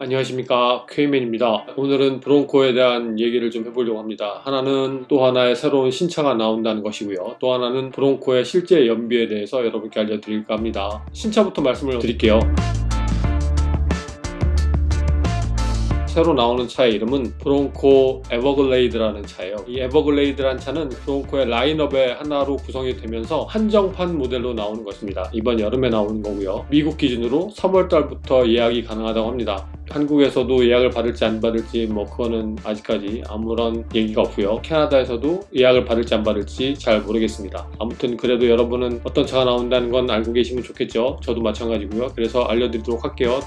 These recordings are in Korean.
안녕하십니까, K맨입니다. 오늘은 브론코에 대한 얘기를 좀 해보려고 합니다. 하나는 또 하나의 새로운 신차가 나온다는 것이고요. 또 하나는 브론코의 실제 연비에 대해서 여러분께 알려드릴까 합니다. 신차부터 말씀을 드릴게요. 새로 나오는 차의 이름은 브론코 에버글레이드라는 차예요. 이 에버글레이드라는 차는 브론코의 라인업의 하나로 구성이 되면서 한정판 모델로 나오는 것입니다. 이번 여름에 나오는 거고요. 미국 기준으로 3월달부터 예약이 가능하다고 합니다. 한국에서도 예약을 받을지 안 받을지 그거는 아직까지 아무런 얘기가 없고요. 캐나다에서도 예약을 받을지 안 받을지 잘 모르겠습니다. 아무튼 그래도 여러분은 어떤 차가 나온다는 건 알고 계시면 좋겠죠. 저도 마찬가지고요. 그래서 알려드리도록 할게요.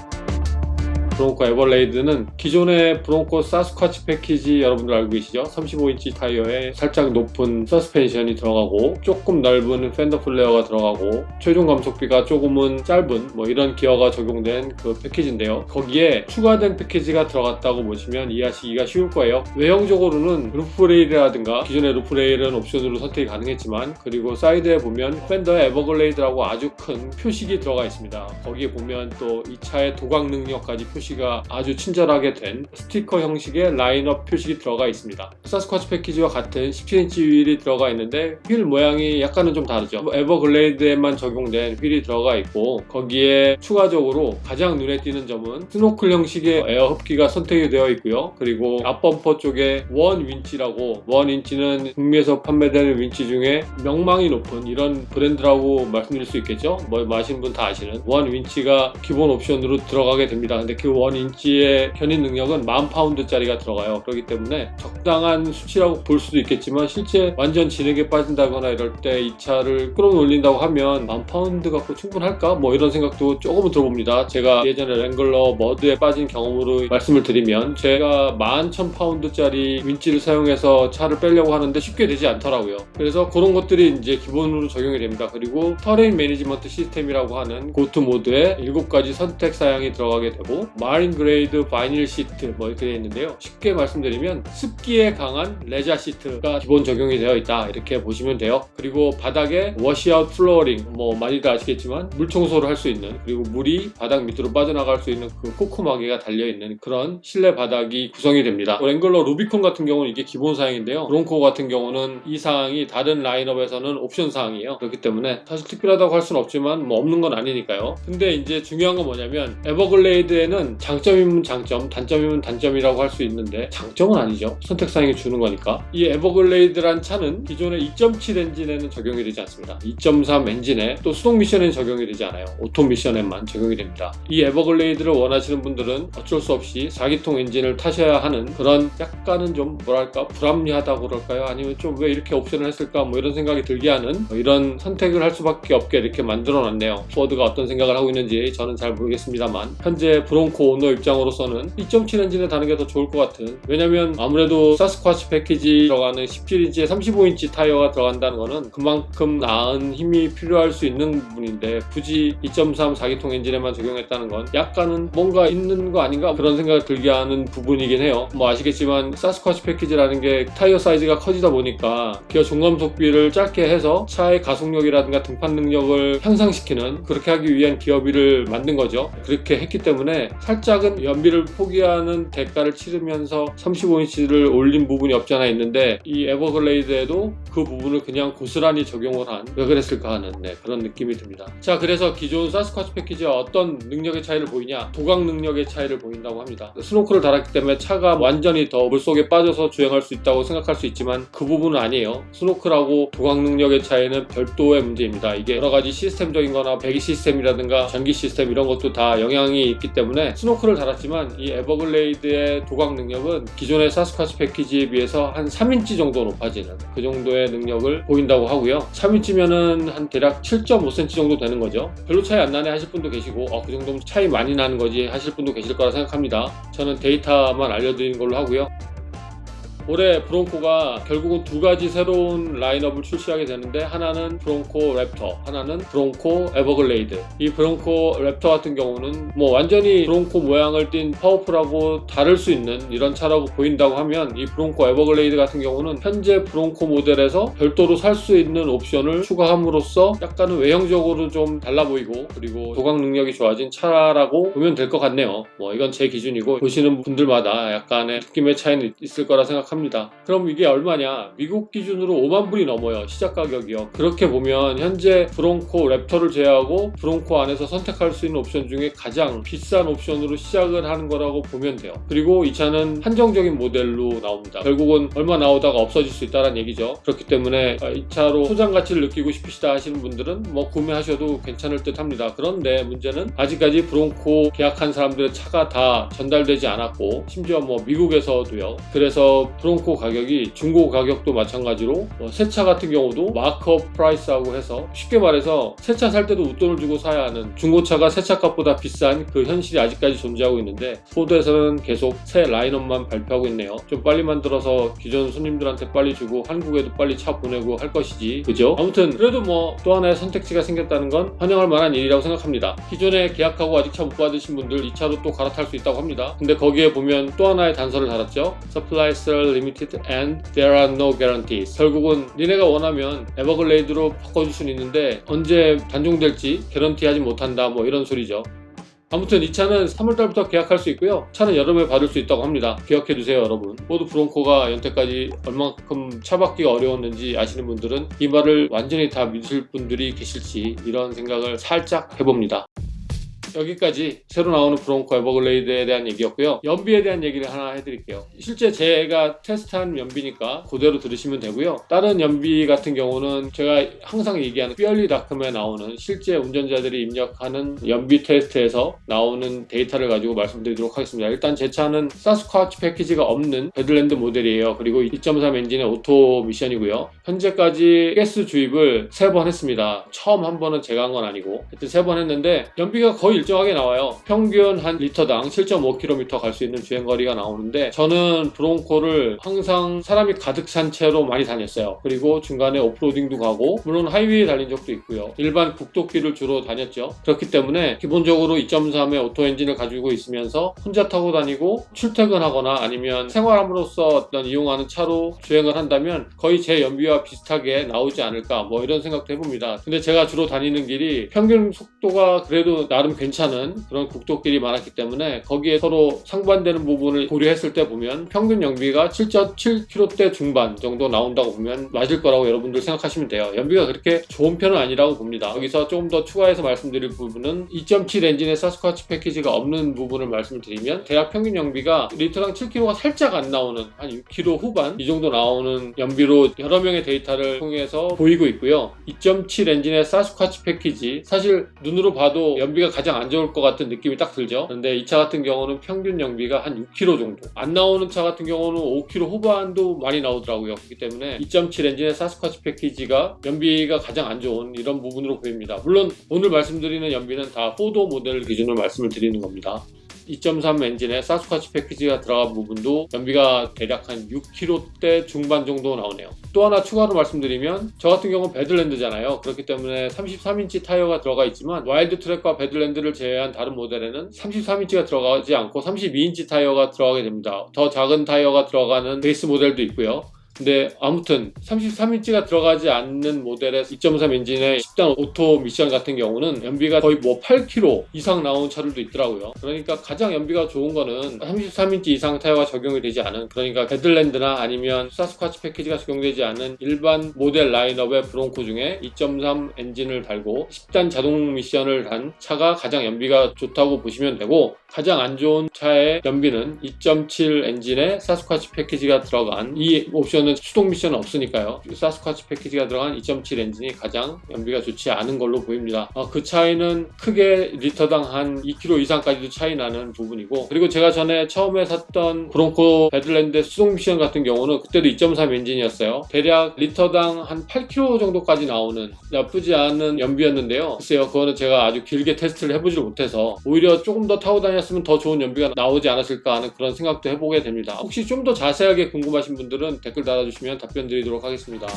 브론코 에버글레이드는 기존의 브론코 사스쿼치 패키지 여러분들 알고 계시죠? 35인치 타이어에 살짝 높은 서스펜션이 들어가고 조금 넓은 펜더 플레어가 들어가고 최종 감속비가 조금은 짧은 이런 기어가 적용된 그 패키지인데요. 거기에 추가된 패키지가 들어갔다고 보시면 이해하시기가 쉬울 거예요. 외형적으로는 루프레일이라든가 기존의 루프레일은 옵션으로 선택이 가능했지만, 그리고 사이드에 보면 펜더에 에버글레이드라고 아주 큰 표식이 들어가 있습니다. 거기에 보면 또 이 차의 도각 능력까지 표시가 아주 친절하게 된 스티커 형식의 라인업 표식이 들어가 있습니다. 사스쿼치 패키지와 같은 17인치 휠이 들어가 있는데 휠 모양이 약간은 좀 다르죠. 에버글레이드에만 적용된 휠이 들어가 있고, 거기에 추가적으로 가장 눈에 띄는 점은 스노클 형식의 에어 흡기가 선택이 되어 있고요. 그리고 앞범퍼 쪽에 원 윈치라고, 원 윈치는 북미에서 판매되는 윈치 중에 명망이 높은 이런 브랜드라고 말씀드릴 수 있겠죠. 아시는 분 다 아시는 원 윈치가 기본 옵션으로 들어가게 됩니다. 근데 그 원 인치의 견인 능력은 10,000파운드짜리가 들어가요. 그렇기 때문에 적당한 수치라고 볼 수도 있겠지만, 실제 완전 진흙에 빠진다거나 이럴 때 이 차를 끌어올린다고 하면 10,000파운드 갖고 충분할까? 이런 생각도 조금은 들어봅니다. 제가 예전에 랭글러 머드에 빠진 경험으로 말씀을 드리면, 제가 11,000파운드짜리 윈치를 사용해서 차를 빼려고 하는데 쉽게 되지 않더라고요. 그래서 그런 것들이 이제 기본으로 적용이 됩니다. 그리고 터레인 매니지먼트 시스템이라고 하는 고트 모드에 7가지 선택 사양이 들어가게 되고, 마린 그레이드 바이닐 시트 이렇게 되어 있는데요. 쉽게 말씀드리면 습기에 강한 레자 시트가 기본 적용이 되어 있다, 이렇게 보시면 돼요. 그리고 바닥에 워시아웃 플로어링, 많이들 아시겠지만 물 청소를 할 수 있는, 그리고 물이 바닥 밑으로 빠져나갈 수 있는 그 코코마개가 달려있는 그런 실내 바닥이 구성이 됩니다. 랭글러 루비콘 같은 경우는 이게 기본 사양인데요. 브론코 같은 경우는 이 사항이 다른 라인업에서는 옵션 사항이에요. 그렇기 때문에 사실 특별하다고 할 수는 없지만 없는 건 아니니까요. 근데 이제 중요한 건 뭐냐면, 에버글레이드에는 장점이면 장점, 단점이면 단점이라고 할 수 있는데, 장점은 아니죠. 선택사항이 주는 거니까. 이 에버글레이드란 차는 기존의 2.7 엔진에는 적용이 되지 않습니다. 2.3 엔진에, 또 수동 미션에는 적용이 되지 않아요. 오토 미션에만 적용이 됩니다. 이 에버글레이드를 원하시는 분들은 어쩔 수 없이 4기통 엔진을 타셔야 하는 그런 약간은 좀 불합리하다고 그럴까요? 아니면 좀 왜 이렇게 옵션을 했을까? 이런 생각이 들게 하는 이런 선택을 할 수밖에 없게 이렇게 만들어 놨네요. 포드가 어떤 생각을 하고 있는지 저는 잘 모르겠습니다만, 현재 브론코 오너 입장으로서는 2.7 엔진에 다는 게 더 좋을 것 같은, 왜냐면 아무래도 사스쿼치 패키지 들어가는 17인치에 35인치 타이어가 들어간다는 거는 그만큼 나은 힘이 필요할 수 있는 부분인데, 굳이 2.3 4기통 엔진에만 적용했다는 건 약간은 뭔가 있는 거 아닌가, 그런 생각을 들게 하는 부분이긴 해요. 아시겠지만 사스쿼치 패키지라는 게 타이어 사이즈가 커지다 보니까 기어 중감속비를 짧게 해서 차의 가속력이라든가 등판 능력을 향상시키는, 그렇게 하기 위한 기어비를 만든 거죠. 그렇게 했기 때문에 살짝은 연비를 포기하는 대가를 치르면서 35인치를 올린 부분이 없지 않아 있는데, 이 에버글레이드에도 그 부분을 그냥 고스란히 적용을 한, 왜 그랬을까 하는 그런 느낌이 듭니다. 자, 그래서 기존 사스쿼치 패키지와 어떤 능력의 차이를 보이냐, 도각 능력의 차이를 보인다고 합니다. 스노클을 달았기 때문에 차가 완전히 더 물속에 빠져서 주행할 수 있다고 생각할 수 있지만, 그 부분은 아니에요. 스노클하고 도각 능력의 차이는 별도의 문제입니다. 이게 여러가지 시스템적인 거나 배기 시스템이라든가 전기 시스템 이런 것도 다 영향이 있기 때문에 스노클을 달았지만, 이 에버글레이드의 도각 능력은 기존의 사스쿼치 패키지에 비해서 한 3인치 정도 높아지는 그 정도의 능력을 보인다고 하고요. 3인치면은 한 대략 7.5cm 정도 되는 거죠. 별로 차이 안 나네 하실 분도 계시고, 그 정도면 차이 많이 나는 거지 하실 분도 계실 거라 생각합니다. 저는 데이터만 알려드리는 걸로 하고요. 올해 브론코가 결국은 두 가지 새로운 라인업을 출시하게 되는데, 하나는 브론코 랩터, 하나는 브론코 에버글레이드. 이 브론코 랩터 같은 경우는 뭐 완전히 브론코 모양을 띈 파워풀하고 다를 수 있는 이런 차라고 보인다고 하면, 이 브론코 에버글레이드 같은 경우는 현재 브론코 모델에서 별도로 살 수 있는 옵션을 추가함으로써 약간은 외형적으로 좀 달라 보이고, 그리고 조각 능력이 좋아진 차라고 보면 될 것 같네요. 뭐 이건 제 기준이고 보시는 분들마다 약간의 느낌의 차이는 있을 거라 생각합니다. 그럼 이게 얼마냐? 미국 기준으로 5만 불이 넘어요. 시작 가격이요. 그렇게 보면 현재 브론코 랩터를 제외하고 브론코 안에서 선택할 수 있는 옵션 중에 가장 비싼 옵션으로 시작을 하는 거라고 보면 돼요. 그리고 이 차는 한정적인 모델로 나옵니다. 결국은 얼마 나오다가 없어질 수 있다는 얘기죠. 그렇기 때문에 이 차로 소장 가치를 느끼고 싶으시다 하시는 분들은 뭐 구매하셔도 괜찮을 듯 합니다. 그런데 문제는 아직까지 브론코 계약한 사람들의 차가 다 전달되지 않았고, 심지어 뭐 미국에서도요. 그래서 브론코 가격이 중고 가격도 마찬가지로 새 차 같은 경우도 마크업 프라이스하고 해서, 쉽게 말해서 새 차 살 때도 웃돈을 주고 사야 하는 중고차가 새 차 값보다 비싼 그 현실이 아직까지 존재하고 있는데, 포드에서는 계속 새 라인업만 발표하고 있네요. 좀 빨리 만들어서 기존 손님들한테 빨리 주고 한국에도 빨리 차 보내고 할 것이지, 그죠? 아무튼 그래도 뭐 또 하나의 선택지가 생겼다는 건 환영할 만한 일이라고 생각합니다. 기존에 계약하고 아직 차 못 받으신 분들 이 차로 또 갈아탈 수 있다고 합니다. 근데 거기에 보면 또 하나의 단서를 달았죠. Supplies are limited and there are no guarantees. 결국은 니네가 원하면 에버글레이드로 바꿔줄 수는 있는데 언제 단종될지 개런티 하지 못한다, 뭐 이런 소리죠. 아무튼 이 차는 3월달부터 계약할 수 있고요. 차는 여름에 받을 수 있다고 합니다. 기억해두세요, 여러분. 포드 브론코가 연태까지 얼만큼 차 받기가 어려웠는지 아시는 분들은 이 말을 완전히 다 믿으실 분들이 계실지, 이런 생각을 살짝 해봅니다. 여기까지 새로 나오는 브론코 에버글레이드에 대한 얘기였고요. 연비에 대한 얘기를 하나 해드릴게요. 실제 제가 테스트한 연비니까 그대로 들으시면 되고요. 다른 연비 같은 경우는 제가 항상 얘기하는 퓨얼리닷컴에 나오는 실제 운전자들이 입력하는 연비 테스트에서 나오는 데이터를 가지고 말씀드리도록 하겠습니다. 일단 제 차는 사스쿼치 패키지가 없는 배들랜드 모델이에요. 그리고 2.3 엔진의 오토 미션이고요. 현재까지 가스 주입을 3번 했습니다. 처음 한 번은 제가 한 건 아니고 하여튼 3번 했는데, 연비가 거의 일정하게 나와요. 평균 한 리터당 7.5km 갈 수 있는 주행거리가 나오는데, 저는 브론코를 항상 사람이 가득 찬 채로 많이 다녔어요. 그리고 중간에 오프로딩도 가고, 물론 하이웨이에 달린 적도 있고요. 일반 국도길을 주로 다녔죠. 그렇기 때문에 기본적으로 2.3의 오토 엔진을 가지고 있으면서 혼자 타고 다니고 출퇴근하거나 아니면 생활함으로써 어떤 이용하는 차로 주행을 한다면 거의 제 연비와 비슷하게 나오지 않을까, 뭐 이런 생각도 해봅니다. 근데 제가 주로 다니는 길이 평균 속도가 그래도 나름 괜찮은 그런 국도길이 많았기 때문에 거기에 서로 상반되는 부분을 고려했을 때 보면 평균 연비가 7.7km대 중반 정도 나온다고 보면 맞을 거라고 여러분들 생각하시면 돼요. 연비가 그렇게 좋은 편은 아니라고 봅니다. 여기서 조금 더 추가해서 말씀드릴 부분은 2.7 엔진의 사스쿼치 패키지가 없는 부분을 말씀드리면, 대략 평균 연비가 리터당 7km가 살짝 안 나오는 한 6km 후반 이 정도 나오는 연비로 여러 명의 데이터를 통해서 보이고 있고요. 2.7 엔진의 사스쿼치 패키지, 사실 눈으로 봐도 연비가 가장 안 좋을 것 같은 느낌이 딱 들죠. 그런데 이 차 같은 경우는 평균 연비가 한 6km 정도, 안 나오는 차 같은 경우는 5km 후반도 많이 나오더라고요. 그렇기 때문에 2.7 엔진의 사스쿼치 패키지가 연비가 가장 안 좋은 이런 부분으로 보입니다. 물론 오늘 말씀드리는 연비는 다 4도 모델 기준으로 말씀을 드리는 겁니다. 2.3 엔진에 사스쿼치 패키지가 들어간 부분도 연비가 대략 한 6km대 중반 정도 나오네요. 또 하나 추가로 말씀드리면, 저 같은 경우는 배들랜드잖아요. 그렇기 때문에 33인치 타이어가 들어가 있지만 와일드 트랙과 배들랜드를 제외한 다른 모델에는 33인치가 들어가지 않고 32인치 타이어가 들어가게 됩니다. 더 작은 타이어가 들어가는 베이스 모델도 있고요. 근데 아무튼 33인치가 들어가지 않는 모델의 2.3 엔진의 10단 오토 미션 같은 경우는 연비가 거의 뭐 8km 이상 나온 차들도 있더라고요. 그러니까 가장 연비가 좋은 거는 33인치 이상 타이어가 적용이 되지 않은, 그러니까 배들랜드나 아니면 사스쿼치 패키지가 적용되지 않은 일반 모델 라인업의 브론코 중에 2.3 엔진을 달고 10단 자동 미션을 단 차가 가장 연비가 좋다고 보시면 되고, 가장 안 좋은 차의 연비는 2.7 엔진의 사스쿼치 패키지가 들어간 이 옵션 이거는 수동 미션은 없으니까요. 사스쿼치 패키지가 들어간 2.7 엔진이 가장 연비가 좋지 않은 걸로 보입니다. 그 차이는 크게 리터당 한 2km 이상까지도 차이 나는 부분이고, 그리고 제가 전에 처음에 샀던 브롱코 배들랜드 수동 미션 같은 경우는 그때도 2.3 엔진이었어요. 대략 리터당 한 8km 정도까지 나오는 나쁘지 않은 연비였는데요. 글쎄요, 그거는 제가 아주 길게 테스트를 해보지 못해서 오히려 조금 더 타고 다녔으면 더 좋은 연비가 나오지 않았을까 하는 그런 생각도 해보게 됩니다. 혹시 좀 더 자세하게 궁금하신 분들은 댓글 달아주시면 답변 드리도록 하겠습니다.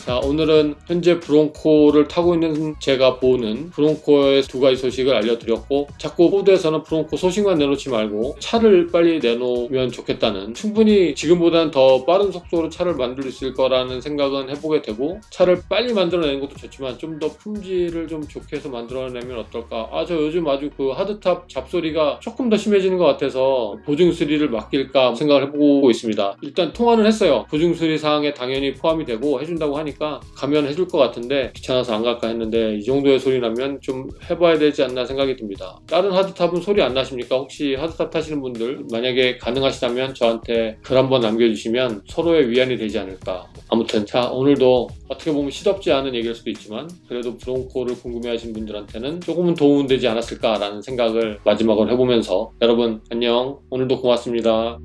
자, 오늘은 현재 브롱코를 타고 있는 제가 보는 브롱코의 두 가지 소식을 알려드렸고, 자꾸 포드에서는 브롱코 소식만 내놓지 말고 차를 빨리 내놓으면 좋겠다는, 충분히 지금보다는 더 빠른 속도로 차를 만들 수 있을 거라는 생각은 해보게 되고, 차를 빨리 만들어내는 것도 좋지만 좀 더 품질을 좀 좋게 해서 만들어내면 어떨까. 저 요즘 아주 그 하드탑 잡소리가 조금 더 심해지는 것 같아서 보증 수리를 맡길까 생각을 해보고 있습니다. 일단 통화는 했어요. 보증 수리 사항에 당연히 포함이 되고 해준다고 하니까 가면 해줄 것 같은데 귀찮아서 안 갈까 했는데, 이 정도의 소리 나면 좀 해봐야 되지 않나 생각이 듭니다. 다른 하드탑은 소리 안 나십니까? 혹시 하드탑 타시는 분들 만약에 가능하시다면 저한테 글 한번 남겨주시면 서로의 위안이 되지 않을까. 아무튼 자, 오늘도 어떻게 보면 시덥지 않은 얘기일 수도 있지만 그래도 브롱코를 궁금해하신 분들한테는 조금은 도움되지 않았을까라는 생각을 마지막으로 해보면서, 여러분 안녕, 오늘도 고맙습니다.